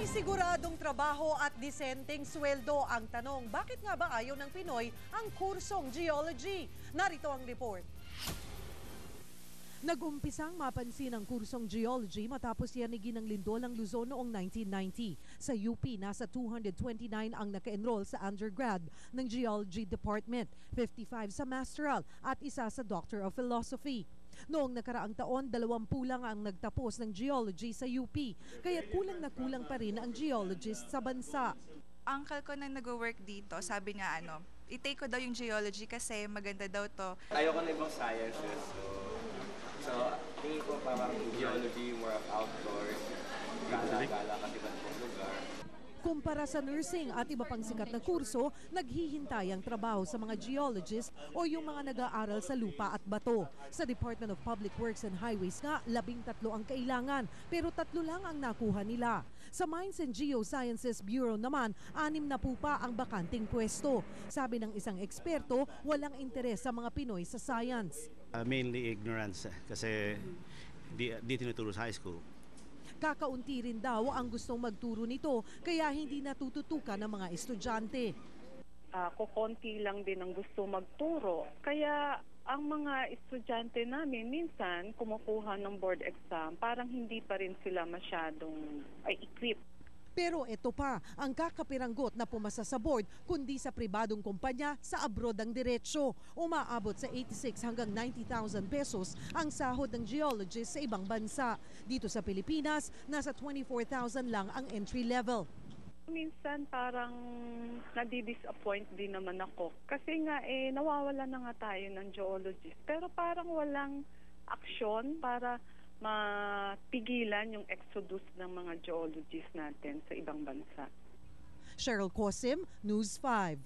May siguradong trabaho at disenteng sweldo. Ang tanong, bakit nga ba ayaw ng Pinoy ang kursong geology? Narito ang report. Nag-umpisang mapansin ang kursong geology matapos yanigin ng lindol ang Luzon noong 1990. Sa UP, nasa 229 ang naka-enroll sa undergrad ng Geology Department, 55 sa Masteral at isa sa Doctor of Philosophy. Noong nakaraang taon, 20 lang ang nagtapos ng geology sa UP, kaya't kulang na kulang pa rin ang geologist sa bansa. Uncle ko na nag-work dito, sabi niya i-take ko daw yung geology kasi maganda daw to. Ayoko na ibang sciences. So tingin ko parang geology, more of outdoors, gala-gala kasi ba itong lugar. Kumpara sa nursing at iba pang sikat na kurso, naghihintay ang trabaho sa mga geologist o yung mga nag-aaral sa lupa at bato. Sa Department of Public Works and Highways nga, 13 ang kailangan, pero 3 lang ang nakuha nila. Sa Mines and Geosciences Bureau naman, 6 na po pa ang bakanting pwesto. Sabi ng isang eksperto, walang interes sa mga Pinoy sa science. Mainly ignorance kasi di tinuturo sa high school. Kakaunti rin daw ang gustong magturo nito kaya hindi natututukan ng mga estudyante. Kukonti lang din ang gusto magturo. Kaya ang mga estudyante namin minsan kumukuha ng board exam, parang hindi pa rin sila masyadong equipped. Pero ito pa, ang kakapiranggot na pumasa sa board, kundi sa pribadong kumpanya sa abroad ang diretsyo. Umaabot sa 86 hanggang 90,000 pesos ang sahod ng geologist sa ibang bansa. Dito sa Pilipinas, nasa 24,000 lang ang entry level. Minsan parang nadi-disappoint din naman ako. Kasi nga nawawala na nga tayo ng geologist. Pero parang walang aksyon para mapigilan yung exodus ng mga geologists natin sa ibang bansa. Cheryl Cosim, News 5.